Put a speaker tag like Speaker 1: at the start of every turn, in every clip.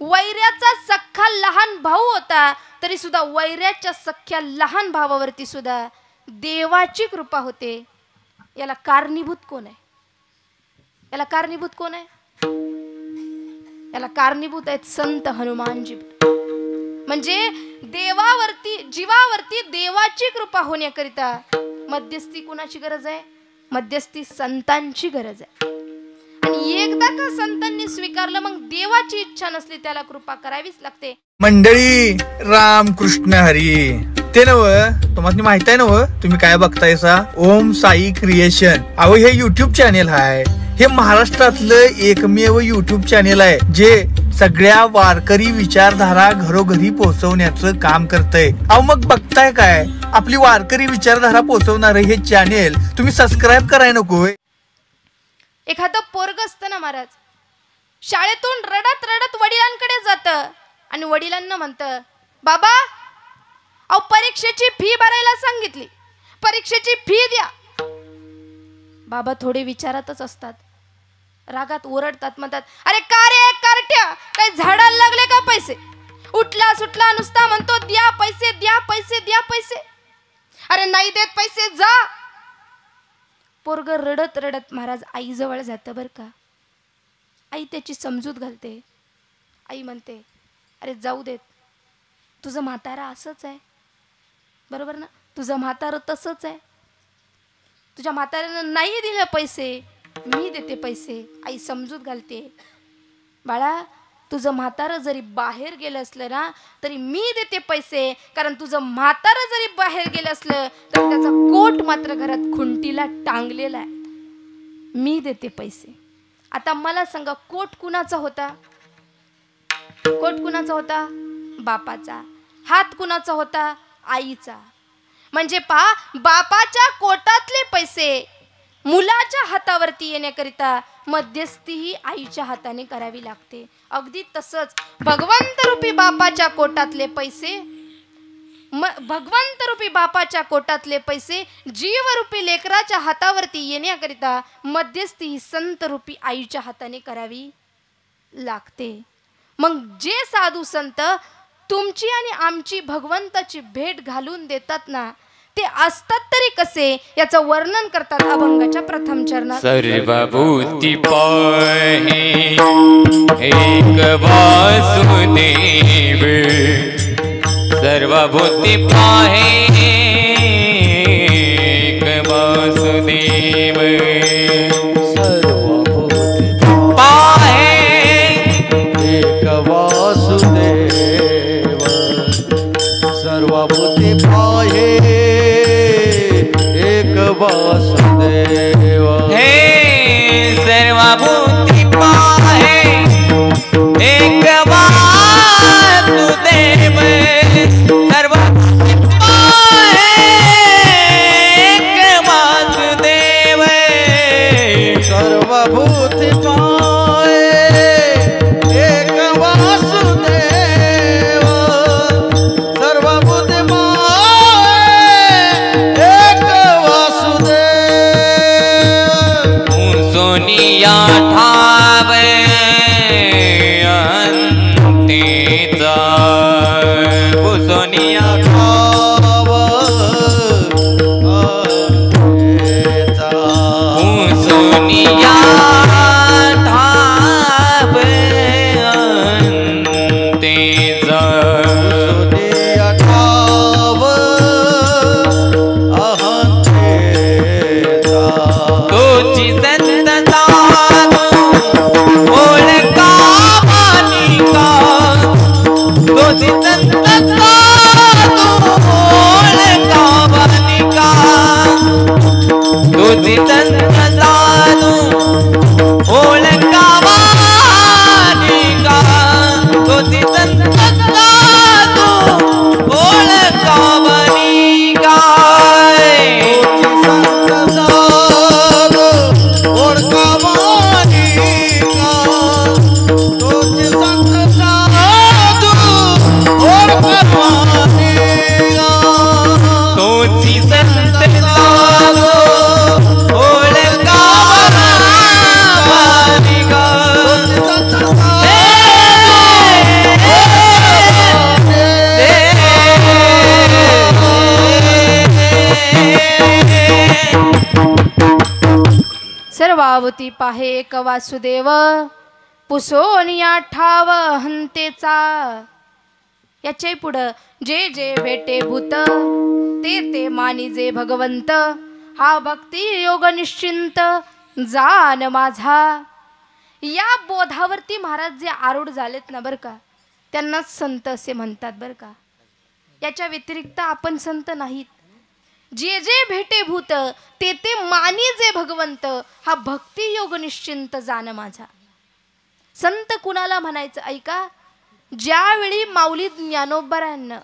Speaker 1: वैऱ्याचा सख्खा लहान भाऊ होता, तरी सुद्धा वैऱ्याच्या सख्ख्या लहान भावावरती सुद्धा देवाची कृपा होते. याला कारणीभूत कोण आहे? याला कारणीभूत कोण आहे? याला कारणीभूत आहेत संत हनुमानजी. म्हणजे देवावरती, जीवावरती देवाची कृपा होण्याकरिता मध्यस्थी कोणाची गरज आहे? मध्यस्थी संतांची गरज आहे. आणि एकदा का संतांनी स्वीकारलं, मग देवाची इच्छा नसली त्याला कृपा करावीच लागते.
Speaker 2: मंडळी, राम कृष्ण हरी. ते नव तुम्हाला माहित आहे नव, तुम्ही काय बघतायसा? ओम साई क्रिएशन. अहो हे युट्यूब चॅनेल आहे. हे महाराष्ट्रातलं एकमेव युट्यूब चॅनेल आहे जे सगळ्या वारकरी विचारधारा घरोघरी पोहोचवण्याचं काम करतंय. अहो मग बघताय काय? आपली वारकरी विचारधारा पोहोचवणारं हे चॅनेल तुम्ही सबस्क्राईब कराय नकोय?
Speaker 1: एखादं पोरग असतं ना महाराज, शाळेतून रडत रडत वडिलांकडे जातं आणि वडिलांना म्हणतं, बाबा अहो परीक्षेची फी भरायला सांगितली, परीक्षेची फी द्या. बाबा थोडे विचारातच असतात, रागात ओरडतात, म्हणतात, अरे का रे कारट्या, काही झाडाला लागले का पैसे? उठला सुटला नुसता म्हणतो द्या पैसे, द्या पैसे, द्या पैसे. अरे नाही देत पैसे, जा. पोरग रडत रडत महाराज आई जवळ जातं बरं का. आई त्याची समजूत घालते. आई म्हणते, अरे जाऊ देत, तुझं म्हातारा असंच आहे, बरोबर ना? तुझं म्हातारं तसंच आहे. तुझ्या म्हाताऱ्यानं नाही दिलं पैसे, मी देते पैसे. आई समजूत घालते, बाळा तुझं म्हातारं जरी बाहेर गेलं असलं ना तरी मी देते पैसे, कारण तुझं म्हातारं जरी बाहेर गेलं असलं तर त्याचा कोट मात्र घरात खुंटीला टांगलेला आहे, मी देते पैसे. आता मला सांगा, कोट कुणाचा होता? कोट कुणाचा होता? बापाचा. हात कुणाचा होता? आईचा. म्हणजे पहा, बापाच्या कोटातले पैसे मुलाच्या हातावरती येण्याकरिता मध्यस्थी ही आईच्या हाताने करावी लागते. अगदी तसंच भगवंत रूपी बापाच्या कोटातले पैसे, भगवंत रूपी बापाच्या कोटातले पैसे जीवरूपी लेकराच्या हातावरती येण्याकरिता मध्यस्थी ही संत रूपी आईच्या हाताने करावी लागते. मग जे साधू संत तुमची आणि आमची भगवंताची भेट घालून देतात ना, ते असतात तरी कसे याचं वर्णन करतात अभंगाच्या प्रथम चरणात.
Speaker 3: सर्वभूती पाहे एक वासुदेव, सर्वभूती पाहे एक वासुदेव, सर्वभूती पाहे एक वासुदेव, सर्वभूती पाहे वासुदेव. हे सर्वभूती पाहे एक वासुदेव, सर्वभूती पाहे एक वासुदेव, सर्वभूती पाहे एक वासुदेव, सर्वभूती सोनिया ठावे
Speaker 1: पावती पाहे एक वासुदेव पुसोनिया ठाव हंतेचा. याच्याही पुढं जे जे भेटे भूत ते ते मानिजे भगवंत हा भक्ती योग निश्चिंत जान माझा. या बोधावरती महाराज जे आरूढ झालेत ना बरं का, त्यांनाच संत असे म्हणतात बरं का. याच्या व्यतिरिक्त आपण संत नाहीत. जे जे भेटे भूत ते ते मानिजे भगवंत हा भक्ती योग निश्चिंत जान माझा. संत कुणाला म्हणायचं ऐका, ज्यावेळी माऊली ज्ञानोबारायांना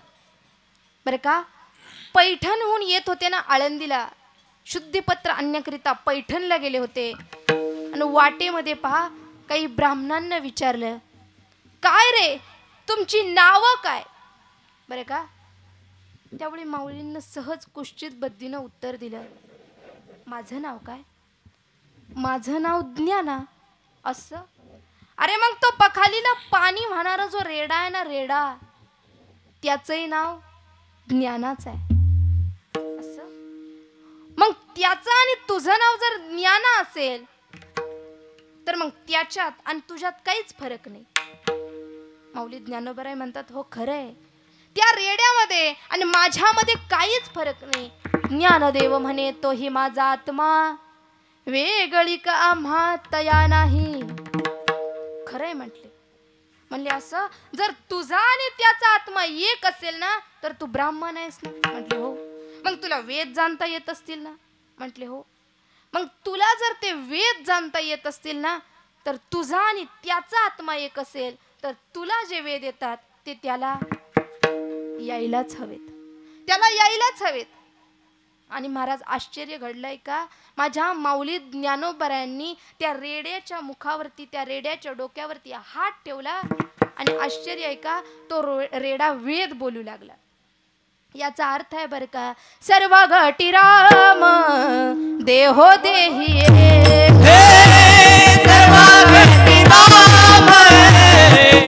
Speaker 1: बरं का पैठणहून येत होते ना आळंदीला, शुद्धीपत्र आणण्याकरिता पैठणला गेले होते आणि वाटेमध्ये पहा काही ब्राह्मणांना विचारलं, काय रे तुमची नावं काय बरं का. त्यावेळी माऊलींना सहज कुश्चित बद्दीनं उत्तर दिलं, माझं नाव काय, माझं नाव ज्ञाना. असं अरे मग तो पखालीला पाणी वाहणारा जो रेडा आहे ना रेडा, त्याचंही नाव ज्ञानाच आहे. असं मग त्याचं आणि तुझं नाव जर ज्ञाना असेल तर मग त्याच्यात आणि तुझ्यात काहीच फरक नाही. माऊली ज्ञानोबराय म्हणतात, हो खरंय, त्या रेड्यामध्ये आणि माझ्यामध्ये काहीच फरक नाही. ज्ञानदेव म्हणे तो ही माझा आत्मा, वेगळी का आम्हा तया नाही. खरंय म्हटले. म्हणले असं जर तुझा आणि त्याचा आत्मा एक असेल ना तर तू ब्राह्मण आहेस ना. म्हटले हो. मग तुला वेद जाणता येत असतील ना. म्हटले हो. मग तुला जर ते वेद जाणता येत असतील ना तर तुझा आणि त्याचा आत्मा एक असेल तर तुला जे वेद येतात ते त्याला यायलाच हवेत, त्याला यायलाच हवेत. आणि महाराज आश्चर्य घडलंय का, माझ्या माऊली ज्ञानोबरायांनी त्या रेड्याच्या मुखावरती त्या रेड्याच्या डोक्यावरती हात ठेवला आणि आश्चर्य आहे का, तो रेडा वेद बोलू लागला. याचा अर्थ आहे बरं का, सर्व घटी राम देहो देही